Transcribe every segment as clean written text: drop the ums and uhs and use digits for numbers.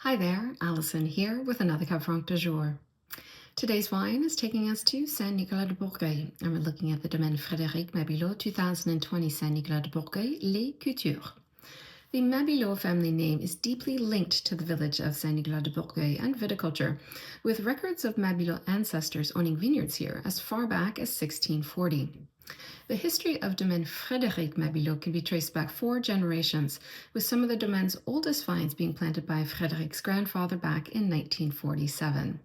Hi there, Alison here with another Cab Franc du jour. Today's wine is taking us to St-Nicolas-de-Bourgueil, and we're looking at the Domaine Frédéric Mabileau 2020 St-Nicolas-de-Bourgueil, Les Coutures. The Mabileau family name is deeply linked to the village of St-Nicolas-de-Bourgueil and viticulture, with records of Mabileau ancestors owning vineyards here as far back as 1640. The history of Domaine Frédéric Mabileau can be traced back 4 generations, with some of the domaine's oldest vines being planted by Frédéric's grandfather back in 1947.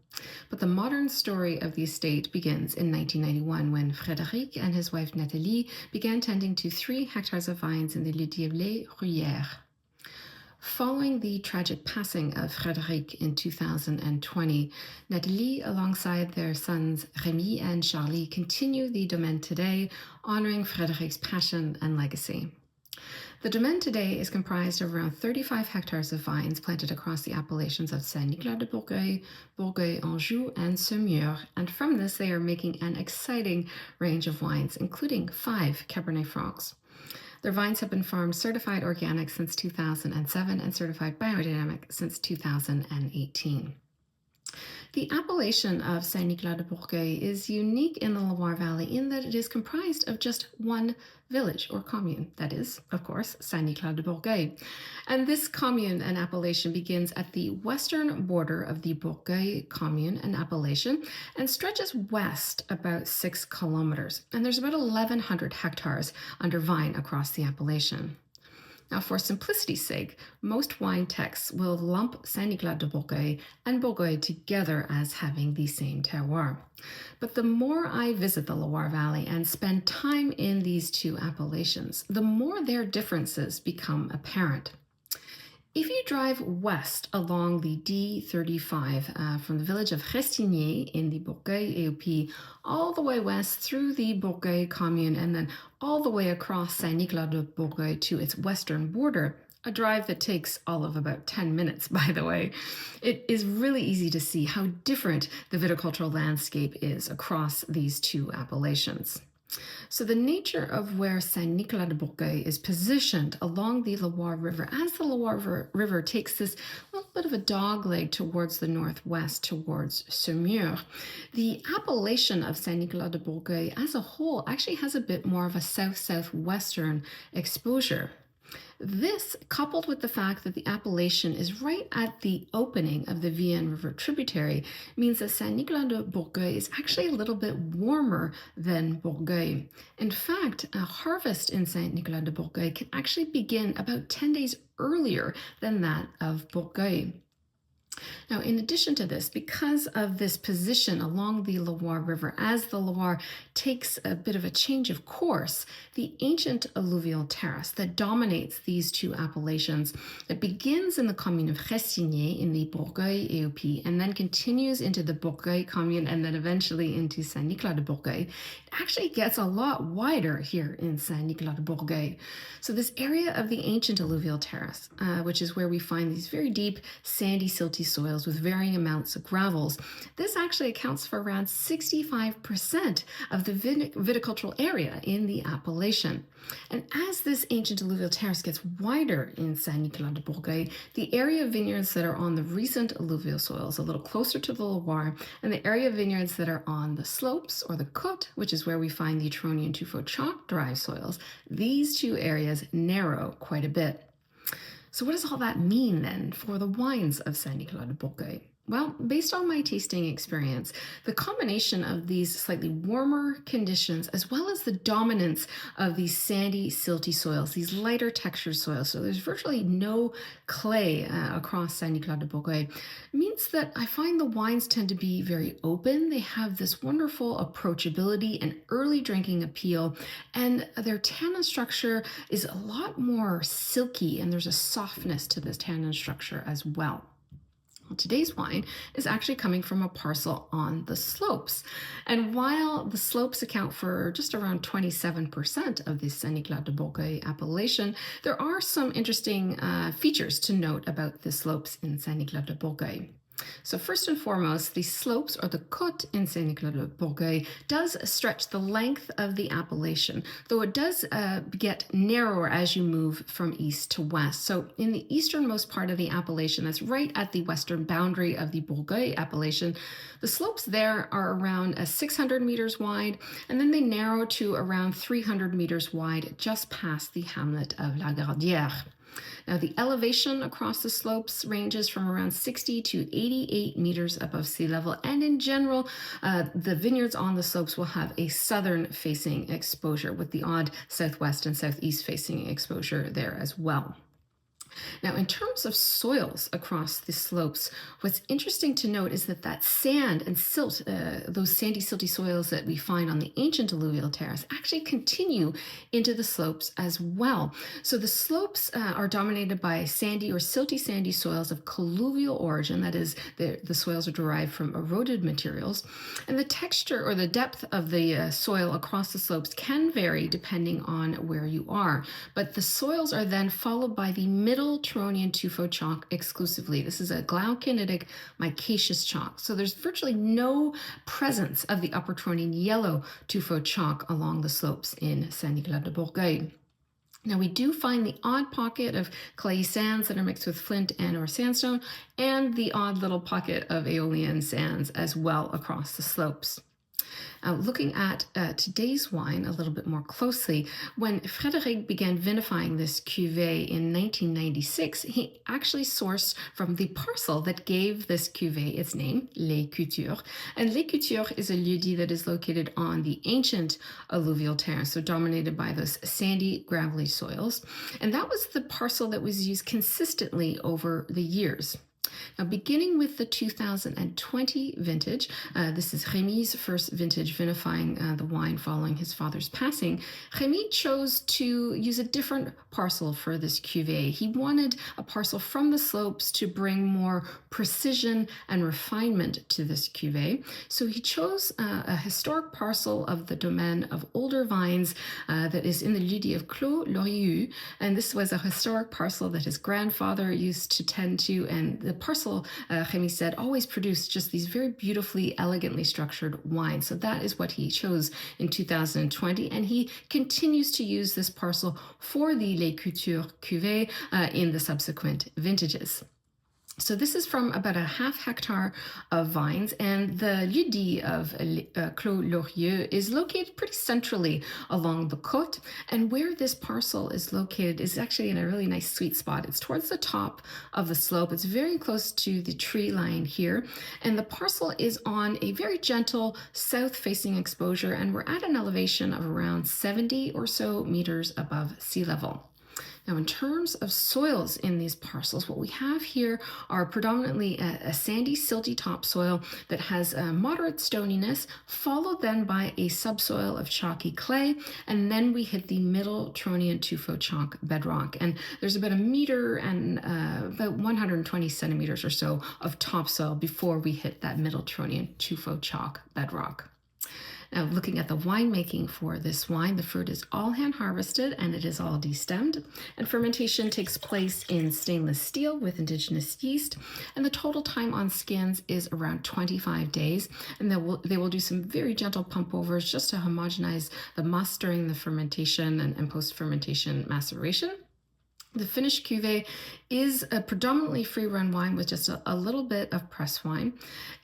But the modern story of the estate begins in 1991 when Frédéric and his wife Nathalie began tending to 3 hectares of vines in the lieu-dit of Les Rouillères. Following the tragic passing of Frédéric in 2020, Nathalie, alongside their sons Rémi and Charlie, continue the domaine today, honoring Frédéric's passion and legacy. The domaine today is comprised of around 35 hectares of vines planted across the appellations of St-Nicolas-de-Bourgueil, Bourgueil-Anjou, and Saumur, and from this they are making an exciting range of wines, including 5 Cabernet Francs. Their vines have been farmed certified organic since 2007 and certified biodynamic since 2018. The appellation of St-Nicolas-de-Bourgueil is unique in the Loire Valley in that it is comprised of just one village or commune, that is, of course, St-Nicolas-de-Bourgueil. And this commune and appellation begins at the western border of the Bourgueil commune and appellation and stretches west about 6 kilometers. And there's about 1,100 hectares under vine across the appellation. Now, for simplicity's sake, most wine texts will lump St-Nicolas-de-Bourgueil and Bourgueil together as having the same terroir. But the more I visit the Loire Valley and spend time in these 2 appellations, the more their differences become apparent. If you drive west along the D35 from the village of Restigné in the Bourgueil AOP all the way west through the Bourgueil commune and then all the way across St-Nicolas-de-Bourgueil to its western border, a drive that takes all of about 10 minutes, by the way, it is really easy to see how different the viticultural landscape is across these 2 appellations. So the nature of where St-Nicolas-de-Bourgueil is positioned along the Loire River, as the Loire River takes this little bit of a dogleg towards the northwest, towards Saumur, the appellation of St-Nicolas-de-Bourgueil as a whole actually has a bit more of a south-southwestern exposure. This, coupled with the fact that the appellation is right at the opening of the Vienne River tributary, means that St-Nicolas-de-Bourgueil is actually a little bit warmer than Bourgueil. In fact, a harvest in St-Nicolas-de-Bourgueil can actually begin about 10 days earlier than that of Bourgueil. Now, in addition to this, because of this position along the Loire River, as the Loire takes a bit of a change of course, the ancient alluvial terrace that dominates these 2 appellations, that begins in the commune of Restigné in the Bourgueil AOP and then continues into the Bourgueil commune and then eventually into St-Nicolas-de-Bourgueil, it actually gets a lot wider here in St-Nicolas-de-Bourgueil. So this area of the ancient alluvial terrace, which is where we find these very deep, sandy, silty soils with varying amounts of gravels, this actually accounts for around 65% of the viticultural area in the appellation. And as this ancient alluvial terrace gets wider in St-Nicolas-de-Bourgueil, the area of vineyards that are on the recent alluvial soils, a little closer to the Loire, and the area of vineyards that are on the slopes or the Côte, which is where we find the Tronian tuffeau chalk-derived soils, these 2 areas narrow quite a bit. So what does all that mean then for the wines of St-Nicolas-de-Bourgueil? Well, based on my tasting experience, the combination of these slightly warmer conditions as well as the dominance of these sandy, silty soils, these lighter textured soils, so there's virtually no clay across St-Nicolas-de-Bourgueil, means that I find the wines tend to be very open. They have this wonderful approachability and early drinking appeal, and their tannin structure is a lot more silky, and there's a softness to this tannin structure as well. Today's wine is actually coming from a parcel on the slopes. And while the slopes account for just around 27% of the St-Nicolas-de-Bourgueil appellation, there are some interesting features to note about the slopes in St-Nicolas-de-Bourgueil. So first and foremost, the slopes or the côte in St-Nicolas-de-Bourgueil does stretch the length of the appellation, though it does get narrower as you move from east to west. So in the easternmost part of the appellation, that's right at the western boundary of the Bourgueil appellation, the slopes there are around 600 meters wide, and then they narrow to around 300 meters wide just past the hamlet of La Gardière. Now, the elevation across the slopes ranges from around 60 to 88 meters above sea level, and in general, the vineyards on the slopes will have a southern-facing exposure with the odd southwest and southeast-facing exposure there as well. Now, in terms of soils across the slopes, what's interesting to note is that sand and silt, those sandy, silty soils that we find on the ancient alluvial terrace, actually continue into the slopes as well. So the slopes are dominated by sandy or silty sandy soils of colluvial origin, that is, the soils are derived from eroded materials, and the texture or the depth of the soil across the slopes can vary depending on where you are. But the soils are then followed by the middle Turonian tuffo chalk exclusively. This is a glauconitic micaceous chalk. So there's virtually no presence of the upper Turonian yellow tuffo chalk along the slopes in St-Nicolas-de-Bourgueil. Now, we do find the odd pocket of clayey sands that are mixed with flint and or sandstone, and the odd little pocket of aeolian sands as well across the slopes. Looking at today's wine a little bit more closely, when Frédréric began vinifying this cuvée in 1996, he actually sourced from the parcel that gave this cuvée its name, Les Coutures. And Les Coutures is a lieu-dit that is located on the ancient alluvial terrace, so dominated by those sandy, gravelly soils. And that was the parcel that was used consistently over the years. Now, beginning with the 2020 vintage, this is Rémi's first vintage vinifying the wine following his father's passing. Rémi chose to use a different parcel for this cuvée. He wanted a parcel from the slopes to bring more precision and refinement to this cuvée. So he chose a historic parcel of the domain of older vines that is in the lieu-dit of Clos Laurieux. And this was a historic parcel that his grandfather used to tend to, and the parcel, Rémi said, always produced just these very beautifully, elegantly structured wines. So that is what he chose in 2020, and he continues to use this parcel for the Les Coutures cuvée in the subsequent vintages. So this is from about a half hectare of vines, and the lieu-dit of Clos Laurieux is located pretty centrally along the côte, and where this parcel is located is actually in a really nice sweet spot. It's towards the top of the slope. It's very close to the tree line here, and the parcel is on a very gentle south-facing exposure, and we're at an elevation of around 70 or so meters above sea level. Now, in terms of soils in these parcels, what we have here are predominantly a sandy, silty topsoil that has a moderate stoniness, followed then by a subsoil of chalky clay, and then we hit the middle Turonian tuffo chalk bedrock. And there's about a meter and about 120 centimeters or so of topsoil before we hit that middle Turonian tuffo chalk bedrock. Now, looking at the winemaking for this wine, the fruit is all hand harvested and it is all destemmed. And fermentation takes place in stainless steel with indigenous yeast. And the total time on skins is around 25 days. And they will do some very gentle pump overs just to homogenize the must during the fermentation and post-fermentation maceration. The finished cuvée is a predominantly free-run wine with just a little bit of press wine.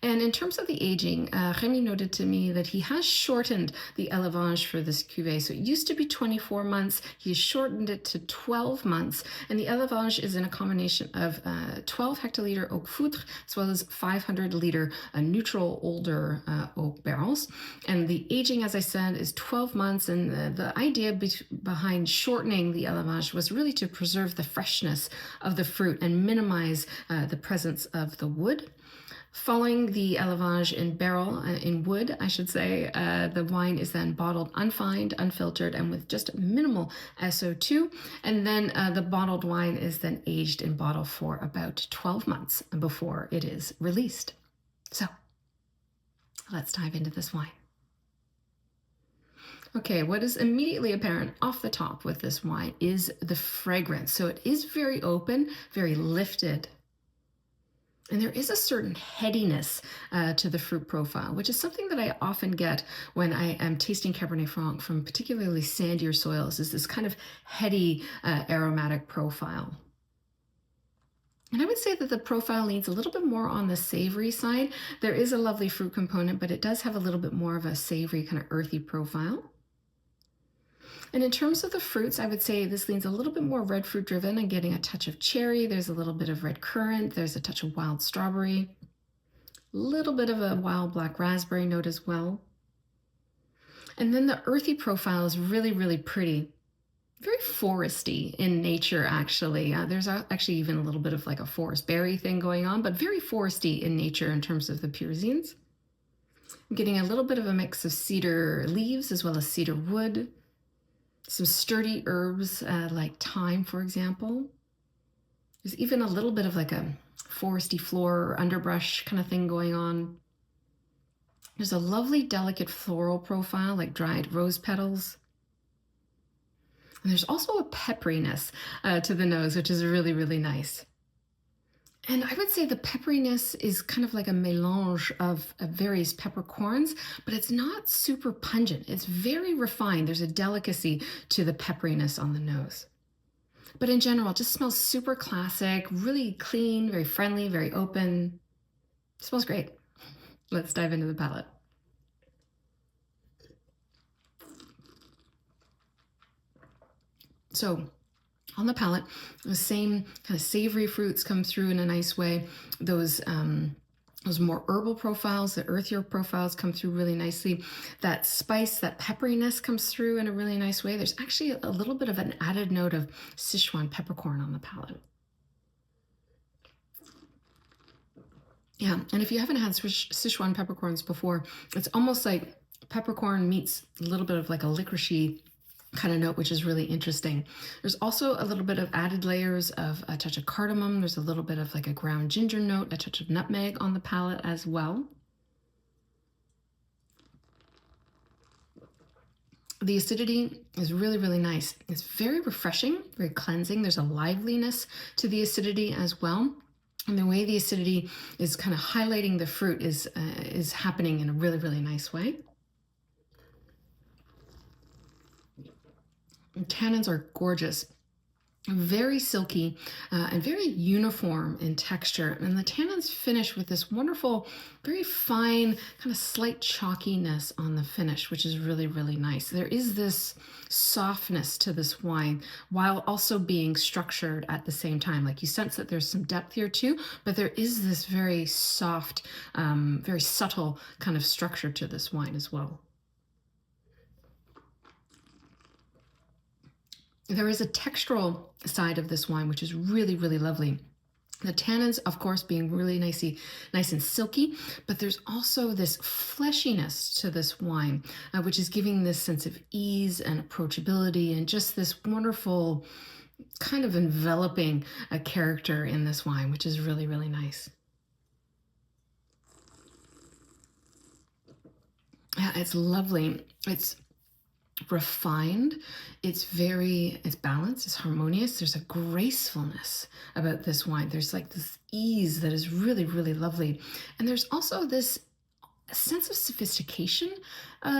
And in terms of the aging, Rémi noted to me that he has shortened the élevage for this cuvée. So it used to be 24 months. He shortened it to 12 months. And the élevage is in a combination of 12 hectoliter oak foudre as well as 500 liter neutral older oak barrels. And the aging, as I said, is 12 months. And the idea behind shortening the élevage was really to preserve the freshness of the fruit and minimize the presence of the wood. Following the élevage in wood, I should say, the wine is then bottled unfined, unfiltered, and with just minimal SO2. And then the bottled wine is then aged in bottle for about 12 months before it is released. So let's dive into this wine. Okay, what is immediately apparent off the top with this wine is the fragrance. So it is very open, very lifted. And there is a certain headiness to the fruit profile, which is something that I often get when I am tasting Cabernet Franc from particularly sandier soils, is this kind of heady aromatic profile. And I would say that the profile leans a little bit more on the savory side. There is a lovely fruit component, but it does have a little bit more of a savory, kind of earthy profile. And in terms of the fruits, I would say this leans a little bit more red fruit driven and getting a touch of cherry. There's a little bit of red currant. There's a touch of wild strawberry, a little bit of a wild black raspberry note as well. And then the earthy profile is really, really pretty. Very foresty in nature, actually. There's actually even a little bit of like a forest berry thing going on, but very foresty in nature in terms of the pyrazines. I'm getting a little bit of a mix of cedar leaves as well as cedar wood. Some sturdy herbs like thyme, for example. There's even a little bit of like a foresty floor or underbrush kind of thing going on. There's a lovely delicate floral profile like dried rose petals. And there's also a pepperiness to the nose, which is really, really nice. And I would say the pepperiness is kind of like a melange of various peppercorns, but it's not super pungent. It's very refined. There's a delicacy to the pepperiness on the nose. But in general, it just smells super classic, really clean, very friendly, very open. It smells great. Let's dive into the palate. So, on the palate, the same kind of savory fruits come through in a nice way. Those more herbal profiles, the earthier profiles come through really nicely. That spice, that pepperiness comes through in a really nice way. There's actually a little bit of an added note of Sichuan peppercorn on the palate. Yeah, and if you haven't had Sichuan peppercorns before, it's almost like peppercorn meets a little bit of like a licoricey kind of note, which is really interesting. There's also a little bit of added layers of a touch of cardamom. There's a little bit of like a ground ginger note, a touch of nutmeg on the palate as well. The acidity is really, really nice. It's very refreshing, very cleansing. There's a liveliness to the acidity as well. And the way the acidity is kind of highlighting the fruit is happening in a really, really nice way. Tannins are gorgeous, very silky and very uniform in texture. And the tannins finish with this wonderful, very fine, kind of slight chalkiness on the finish, which is really, really nice. There is this softness to this wine while also being structured at the same time. Like you sense that there's some depth here too, but there is this very soft, very subtle kind of structure to this wine as well. There is a textural side of this wine, which is really, really lovely. The tannins, of course, being really nice and silky, but there's also this fleshiness to this wine, which is giving this sense of ease and approachability and just this wonderful kind of enveloping character in this wine, which is really, really nice. Yeah, it's lovely. It's refined, it's balanced, it's harmonious. There's a gracefulness about this wine. There's like this ease that is really, really lovely. And there's also this sense of sophistication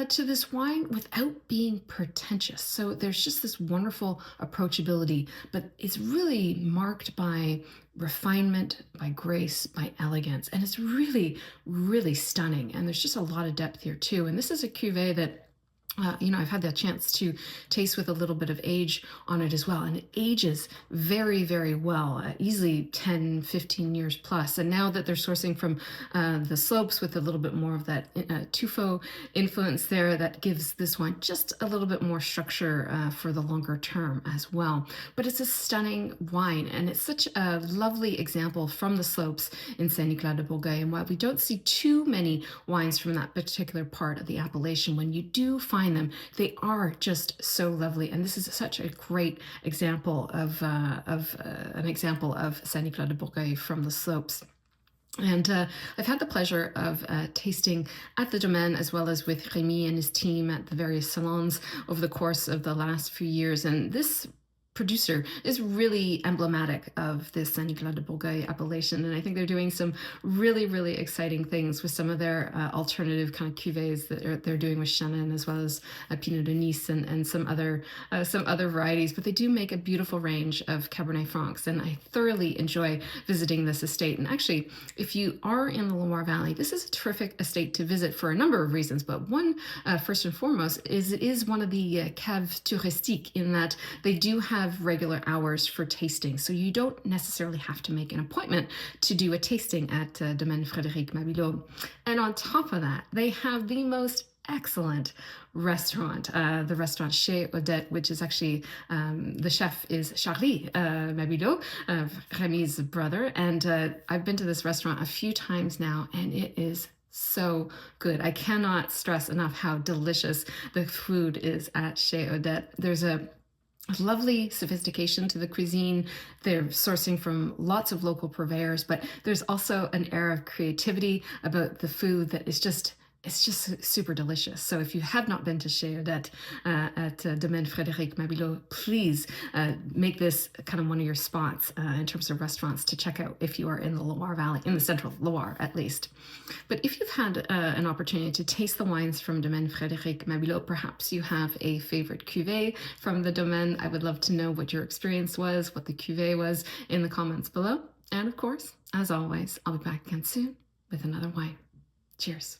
to this wine without being pretentious. So there's just this wonderful approachability, but it's really marked by refinement, by grace, by elegance. And it's really, really stunning. And there's just a lot of depth here too. And this is a cuvee that I've had the chance to taste with a little bit of age on it as well. And it ages very, very well, easily 10, 15 years plus. And now that they're sourcing from the slopes with a little bit more of that Tufo influence there, that gives this wine just a little bit more structure for the longer term as well. But it's a stunning wine, and it's such a lovely example from the slopes in St-Nicolas-de-Bourgueil. And while we don't see too many wines from that particular part of the appellation, when you do find them, they are just so lovely. And this is such a great example of St-Nicolas-de-Bourgueil from the slopes. And I've had the pleasure of tasting at the Domaine as well as with Rémi and his team at the various salons over the course of the last few years. And this producer is really emblematic of this St-Nicolas-de-Bourgueil appellation. And I think they're doing some really, really exciting things with some of their alternative kind of cuvées that they're doing with Chenin, as well as Pinot de Nice and some other varieties. But they do make a beautiful range of Cabernet Francs, and I thoroughly enjoy visiting this estate. And actually, if you are in the Loire Valley, this is a terrific estate to visit for a number of reasons. But one, first and foremost, is it is one of the caves touristiques, in that they do have regular hours for tasting. So you don't necessarily have to make an appointment to do a tasting at Domaine Frédéric Mabileau. And on top of that, they have the most excellent restaurant, the restaurant Chez Odette, which is actually, the chef is Charlie Mabileau, Rémi's brother. And I've been to this restaurant a few times now, and it is so good. I cannot stress enough how delicious the food is at Chez Odette. There's a lovely sophistication to the cuisine. They're sourcing from lots of local purveyors, but there's also an air of creativity about the food that is just, it's just super delicious. So if you have not been to Chez Odette at Domaine Frédéric Mabileau, please make this kind of one of your spots in terms of restaurants to check out if you are in the Loire Valley, in the central Loire at least. But if you've had an opportunity to taste the wines from Domaine Frédéric Mabileau, perhaps you have a favorite cuvée from the Domaine. I would love to know what your experience was, what the cuvée was, in the comments below. And of course, as always, I'll be back again soon with another wine. Cheers.